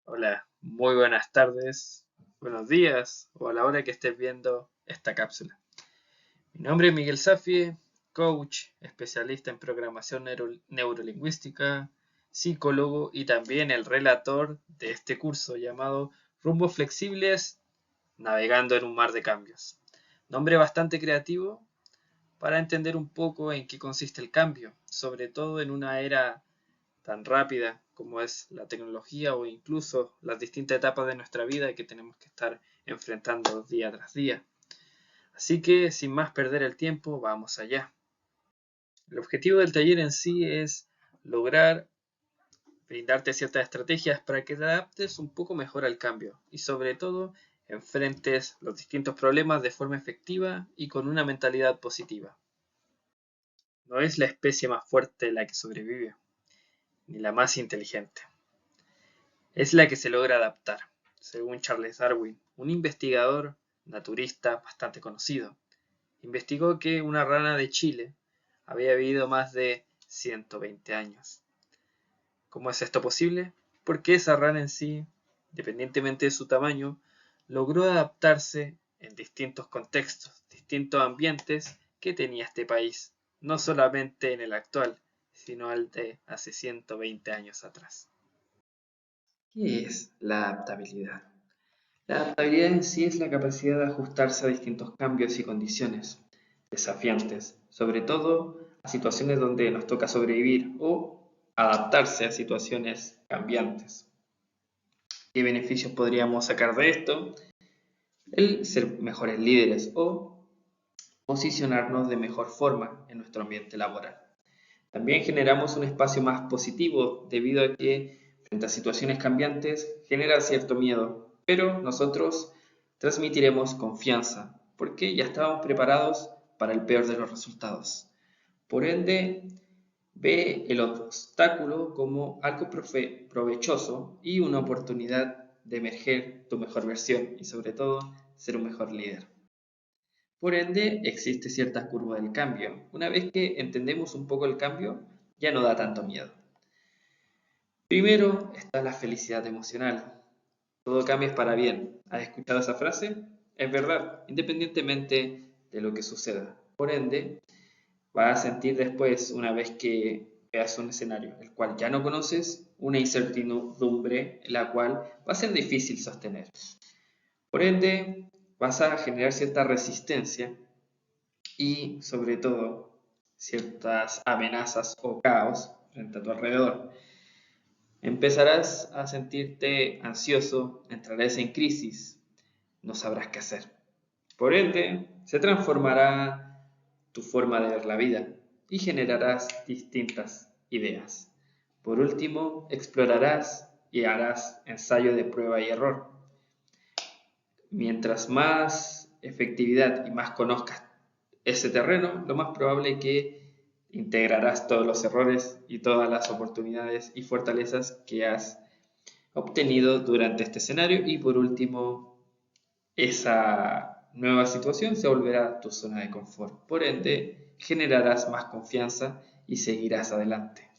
Hola, muy buenas tardes, buenos días o a la hora que estés viendo esta cápsula. Mi nombre es Miguel Safie, coach, especialista en programación neurolingüística, psicólogo y también el relator de este curso llamado Rumbos Flexibles Navegando en un Mar de Cambios. Nombre bastante creativo para entender un poco en qué consiste el cambio, sobre todo en una era tan rápida como es la tecnología o incluso las distintas etapas de nuestra vida que tenemos que estar enfrentando día tras día. Así que, sin más perder el tiempo, vamos allá. El objetivo del taller en sí es lograr brindarte ciertas estrategias para que te adaptes un poco mejor al cambio y sobre todo enfrentes los distintos problemas de forma efectiva y con una mentalidad positiva. No es la especie más fuerte la que sobrevive, ni la más inteligente. Es la que se logra adaptar, según Charles Darwin, un investigador naturista bastante conocido. Investigó que una rana de Chile había vivido más de 120 años. ¿Cómo es esto posible? Porque esa rana en sí, independientemente de su tamaño, logró adaptarse en distintos contextos, distintos ambientes que tenía este país, no solamente en el actual, sino el de hace 120 años atrás. ¿Qué es la adaptabilidad? La adaptabilidad en sí es la capacidad de ajustarse a distintos cambios y condiciones desafiantes, sobre todo a situaciones donde nos toca sobrevivir o adaptarse a situaciones cambiantes. ¿Qué beneficios podríamos sacar de esto? El ser mejores líderes o posicionarnos de mejor forma en nuestro ambiente laboral. También generamos un espacio más positivo debido a que frente a situaciones cambiantes genera cierto miedo, pero nosotros transmitiremos confianza porque ya estábamos preparados para el peor de los resultados. Por ende, ve el obstáculo como algo provechoso y una oportunidad de emerger tu mejor versión y sobre todo ser un mejor líder. Por ende, existe cierta curva del cambio. Una vez que entendemos un poco el cambio, ya no da tanto miedo. Primero está la felicidad emocional. Todo cambio es para bien. ¿Has escuchado esa frase? Es verdad, independientemente de lo que suceda. Por ende, vas a sentir después, una vez que veas un escenario el cual ya no conoces, una incertidumbre la cual va a ser difícil sostener. Por ende, vas a generar cierta resistencia y sobre todo ciertas amenazas o caos frente a tu alrededor. Empezarás a sentirte ansioso, entrarás en crisis, no sabrás qué hacer. Por ende, se transformará tu forma de ver la vida y generarás distintas ideas. Por último, explorarás y harás ensayo de prueba y error. Mientras más efectividad y más conozcas ese terreno, lo más probable es que integrarás todos los errores y todas las oportunidades y fortalezas que has obtenido durante este escenario y por último, esa nueva situación se volverá tu zona de confort. Por ende, generarás más confianza y seguirás adelante.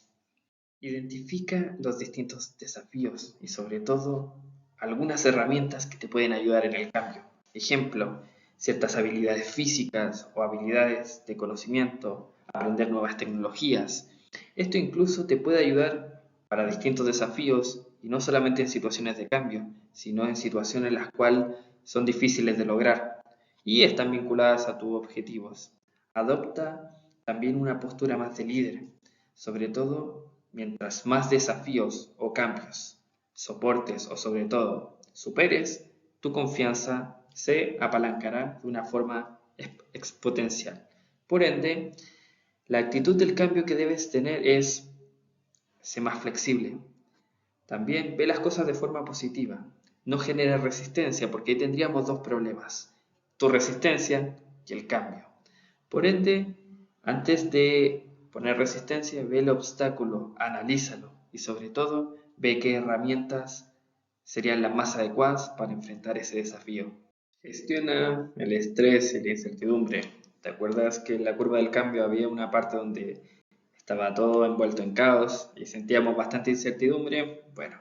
Identifica los distintos desafíos y sobre todo algunas herramientas que te pueden ayudar en el cambio. Ejemplo, ciertas habilidades físicas o habilidades de conocimiento, aprender nuevas tecnologías. Esto incluso te puede ayudar para distintos desafíos y no solamente en situaciones de cambio, sino en situaciones en las cuales son difíciles de lograr y están vinculadas a tus objetivos. Adopta también una postura más de líder, sobre todo mientras más desafíos o cambios soportes o sobre todo superes, tu confianza se apalancará de una forma exponencial. Por ende, la actitud del cambio que debes tener es ser más flexible. También ve las cosas de forma positiva. No genera resistencia porque ahí tendríamos dos problemas. Tu resistencia y el cambio. Por ende, antes de poner resistencia, ve el obstáculo, analízalo y sobre todo ve qué herramientas serían las más adecuadas para enfrentar ese desafío. Gestiona el estrés y la incertidumbre. ¿Te acuerdas que en la curva del cambio había una parte donde estaba todo envuelto en caos y sentíamos bastante incertidumbre? Bueno,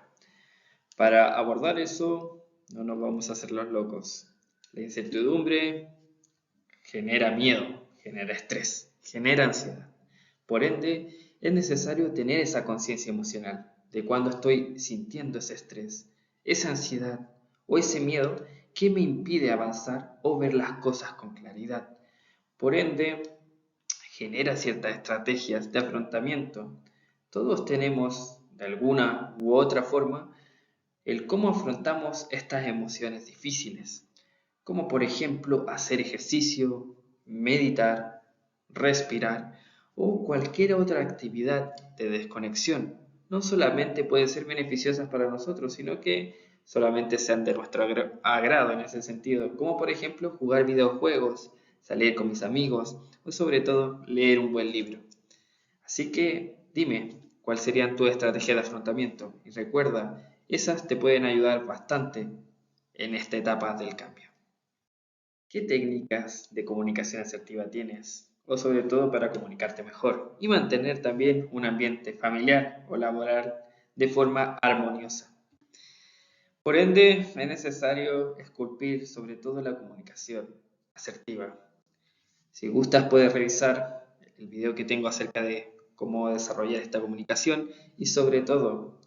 Para abordar eso, no nos vamos a hacer los locos. La incertidumbre genera miedo, genera estrés, genera ansiedad. Por ende, es necesario tener esa conciencia emocional de cuando estoy sintiendo ese estrés, esa ansiedad o ese miedo que me impide avanzar o ver las cosas con claridad. Por ende, genera ciertas estrategias de afrontamiento. Todos tenemos, de alguna u otra forma, el cómo afrontamos estas emociones difíciles, como por ejemplo hacer ejercicio, meditar, respirar o cualquier otra actividad de desconexión. No solamente puede ser beneficiosas para nosotros, sino que solamente sean de nuestro agrado en ese sentido, como por ejemplo jugar videojuegos, salir con mis amigos o sobre todo leer un buen libro. Así que dime, ¿cuál serían tus estrategias de afrontamiento? Y recuerda, esas te pueden ayudar bastante en esta etapa del cambio. ¿Qué técnicas de comunicación asertiva tienes? O sobre todo para comunicarte mejor y mantener también un ambiente familiar o laboral de forma armoniosa. Por ende, es necesario esculpir sobre todo la comunicación asertiva. Si gustas, puedes revisar el video que tengo acerca de cómo desarrollar esta comunicación y sobre todo,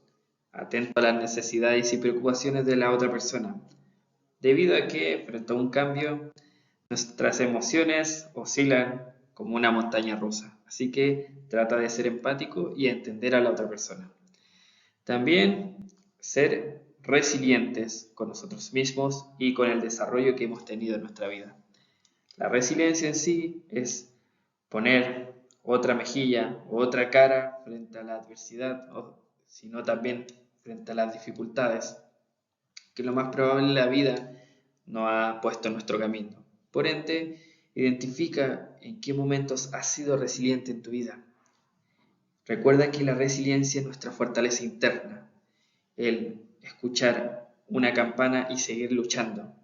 atento a las necesidades y preocupaciones de la otra persona, debido a que frente a un cambio, nuestras emociones oscilan como una montaña rusa. Así que trata de ser empático y entender a la otra persona. También ser resilientes con nosotros mismos y con el desarrollo que hemos tenido en nuestra vida. La resiliencia en sí es poner otra mejilla o otra cara frente a la adversidad, o sino también frente a las dificultades, que lo más probable la vida nos ha puesto en nuestro camino. Por ende, identifica en qué momentos has sido resiliente en tu vida. Recuerda que la resiliencia es nuestra fortaleza interna, el escuchar una campana y seguir luchando.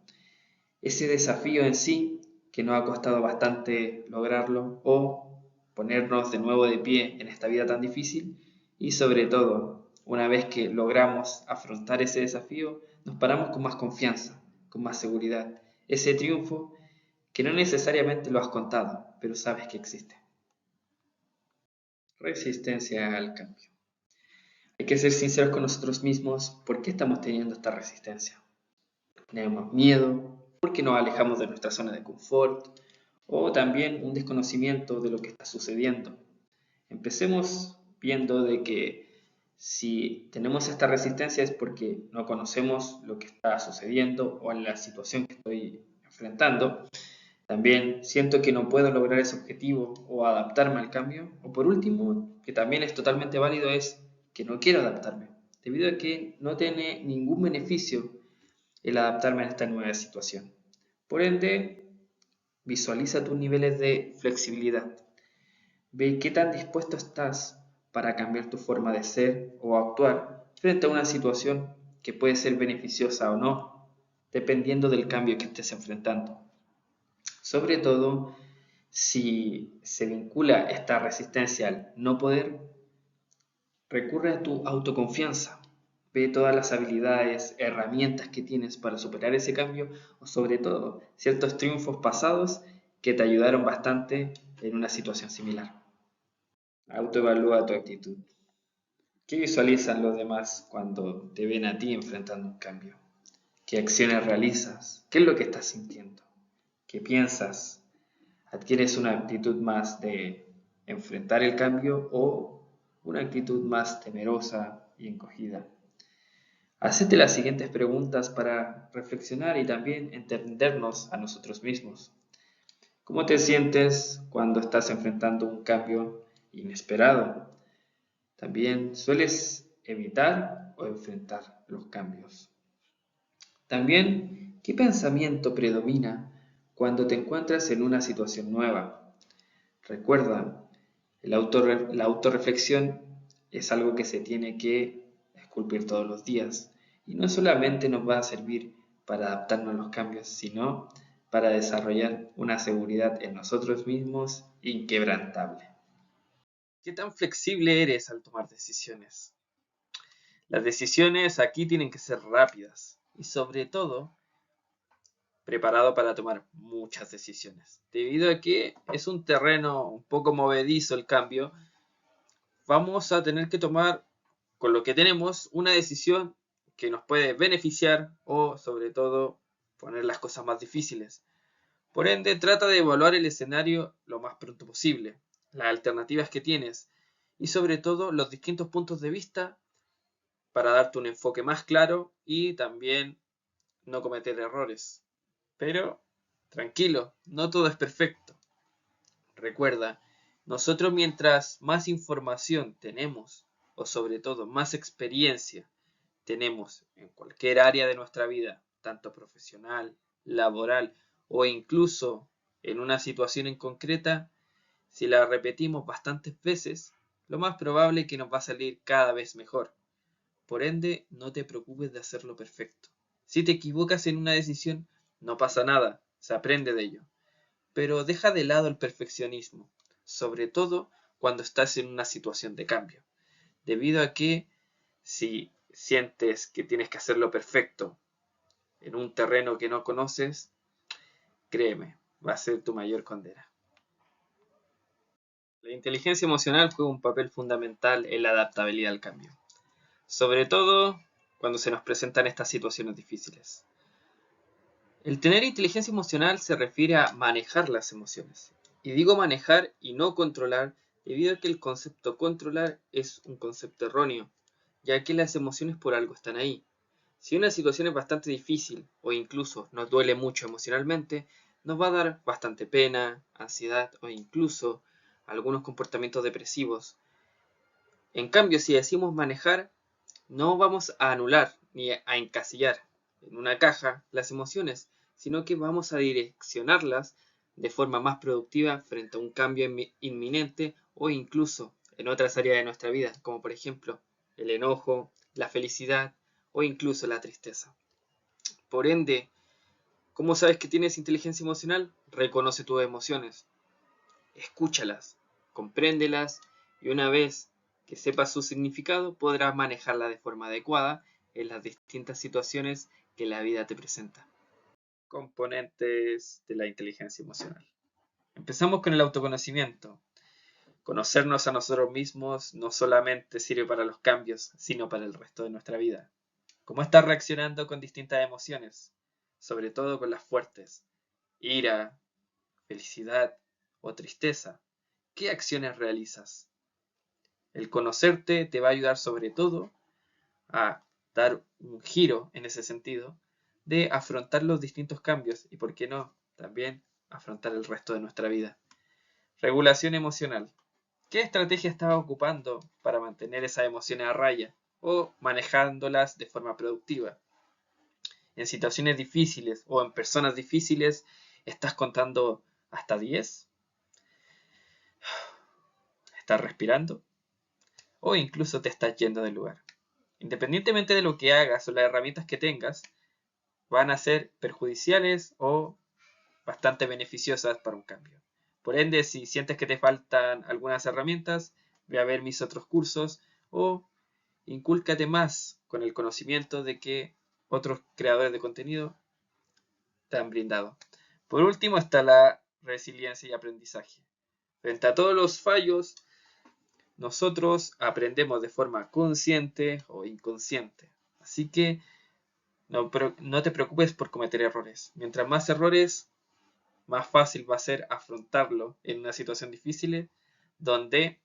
Ese desafío en sí, que nos ha costado bastante lograrlo, o ponernos de nuevo de pie en esta vida tan difícil, y sobre todo, una vez que logramos afrontar ese desafío, nos paramos con más confianza, con más seguridad. Ese triunfo que no necesariamente lo has contado, pero sabes que existe. Resistencia al cambio. Hay que ser sinceros con nosotros mismos. ¿Por qué estamos teniendo esta resistencia? Tenemos miedo, porque nos alejamos de nuestra zona de confort, o también un desconocimiento de lo que está sucediendo. Empecemos viendo de que si tenemos esta resistencia es porque no conocemos lo que está sucediendo o la situación que estoy enfrentando. También siento que no puedo lograr ese objetivo o adaptarme al cambio. O por último, que también es totalmente válido, es que no quiero adaptarme, debido a que no tiene ningún beneficio el adaptarme a esta nueva situación. Por ende, visualiza tus niveles de flexibilidad. Ve qué tan dispuesto estás para cambiar tu forma de ser o actuar frente a una situación que puede ser beneficiosa o no, dependiendo del cambio que estés enfrentando. Sobre todo, si se vincula esta resistencia al no poder, recurre a tu autoconfianza. Ve todas las habilidades, herramientas que tienes para superar ese cambio o sobre todo ciertos triunfos pasados que te ayudaron bastante en una situación similar. Autoevalúa tu actitud. ¿Qué visualizan los demás cuando te ven a ti enfrentando un cambio? ¿Qué acciones realizas? ¿Qué es lo que estás sintiendo? ¿Qué piensas? ¿Adquieres una actitud más de enfrentar el cambio o una actitud más temerosa y encogida? Hacete las siguientes preguntas para reflexionar y también entendernos a nosotros mismos. ¿Cómo te sientes cuando estás enfrentando un cambio inesperado? También sueles evitar o enfrentar los cambios. También, ¿qué pensamiento predomina cuando te encuentras en una situación nueva? Recuerda, la autorreflexión es algo que se tiene que esculpir todos los días y no solamente nos va a servir para adaptarnos a los cambios, sino para desarrollar una seguridad en nosotros mismos inquebrantable. ¿Qué tan flexible eres al tomar decisiones? Las decisiones aquí tienen que ser rápidas y sobre todo preparado para tomar muchas decisiones. Debido a que es un terreno un poco movedizo el cambio, vamos a tener que tomar con lo que tenemos una decisión que nos puede beneficiar o sobre todo poner las cosas más difíciles. Por ende, trata de evaluar el escenario lo más pronto posible, las alternativas que tienes y sobre todo los distintos puntos de vista para darte un enfoque más claro y también no cometer errores. Pero tranquilo, no todo es perfecto. Recuerda, nosotros mientras más información tenemos o sobre todo más experiencia tenemos en cualquier área de nuestra vida, tanto profesional, laboral o incluso en una situación en concreta, si la repetimos bastantes veces, lo más probable es que nos va a salir cada vez mejor. Por ende, no te preocupes de hacerlo perfecto. Si te equivocas en una decisión, no pasa nada, se aprende de ello. Pero deja de lado el perfeccionismo, sobre todo cuando estás en una situación de cambio, debido a que si sientes que tienes que hacerlo perfecto en un terreno que no conoces, créeme, va a ser tu mayor condena. La inteligencia emocional juega un papel fundamental en la adaptabilidad al cambio, sobre todo cuando se nos presentan estas situaciones difíciles. El tener inteligencia emocional se refiere a manejar las emociones. Y digo manejar y no controlar, debido a que el concepto controlar es un concepto erróneo, ya que las emociones por algo están ahí. Si una situación es bastante difícil o incluso nos duele mucho emocionalmente, nos va a dar bastante pena, ansiedad o incluso algunos comportamientos depresivos. En cambio, si decimos manejar, no vamos a anular ni a encasillar en una caja las emociones, sino que vamos a direccionarlas de forma más productiva frente a un cambio inminente o incluso en otras áreas de nuestra vida, como por ejemplo el enojo, la felicidad o incluso la tristeza. Por ende, ¿cómo sabes que tienes inteligencia emocional? Reconoce tus emociones, escúchalas, compréndelas y una vez que sepas su significado podrás manejarla de forma adecuada en las distintas situaciones que la vida te presenta. Componentes de la inteligencia emocional. Empezamos con el autoconocimiento. Conocernos a nosotros mismos no solamente sirve para los cambios, sino para el resto de nuestra vida. ¿Cómo estás reaccionando con distintas emociones? Sobre todo con las fuertes. Ira, felicidad o tristeza. ¿Qué acciones realizas? El conocerte te va a ayudar sobre todo a dar un giro en ese sentido de afrontar los distintos cambios y, por qué no, también afrontar el resto de nuestra vida. Regulación emocional. ¿Qué estrategia estás ocupando para mantener esas emociones a raya o manejándolas de forma productiva? En situaciones difíciles o en personas difíciles, ¿estás contando hasta 10? ¿Estás respirando? ¿O incluso te estás yendo del lugar? Independientemente de lo que hagas o las herramientas que tengas, van a ser perjudiciales o bastante beneficiosas para un cambio. Por ende, si sientes que te faltan algunas herramientas, ve a ver mis otros cursos o incúlcate más con el conocimiento de que otros creadores de contenido te han brindado. Por último está la resiliencia y aprendizaje. Frente a todos los fallos, nosotros aprendemos de forma consciente o inconsciente. Así que no te preocupes por cometer errores. Mientras más errores, más fácil va a ser afrontarlo en una situación difícil donde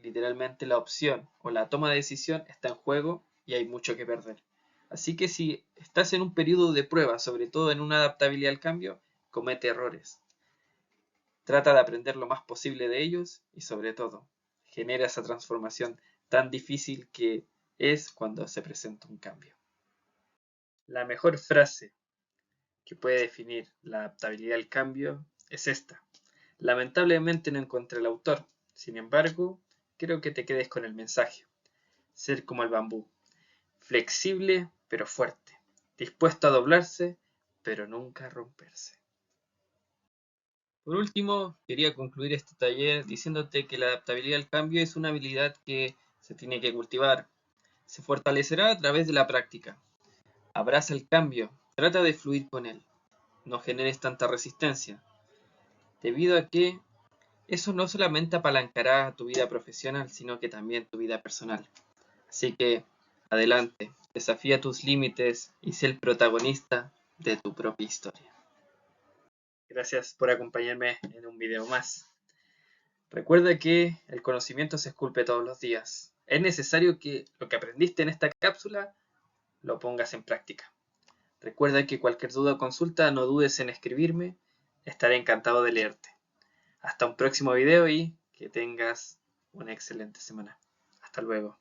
literalmente la opción o la toma de decisión está en juego y hay mucho que perder. Así que si estás en un periodo de prueba, sobre todo en una adaptabilidad al cambio, comete errores. Trata de aprender lo más posible de ellos y sobre todo, genera esa transformación tan difícil que es cuando se presenta un cambio. La mejor frase que puede definir la adaptabilidad al cambio es esta. Lamentablemente no encontré el autor, sin embargo, creo que te quedes con el mensaje. Ser como el bambú, flexible pero fuerte, dispuesto a doblarse pero nunca a romperse. Por último, quería concluir este taller diciéndote que la adaptabilidad al cambio es una habilidad que se tiene que cultivar. se fortalecerá a través de la práctica. Abraza el cambio, trata de fluir con él. No generes tanta resistencia, debido a que eso no solamente apalancará tu vida profesional, sino que también tu vida personal. Así que, adelante, desafía tus límites y sé el protagonista de tu propia historia. Gracias por acompañarme en un video más. Recuerda que el conocimiento se esculpe todos los días. Es necesario que lo que aprendiste en esta cápsula lo pongas en práctica. Recuerda que cualquier duda o consulta no dudes en escribirme, estaré encantado de leerte. Hasta un próximo video y que tengas una excelente semana. Hasta luego.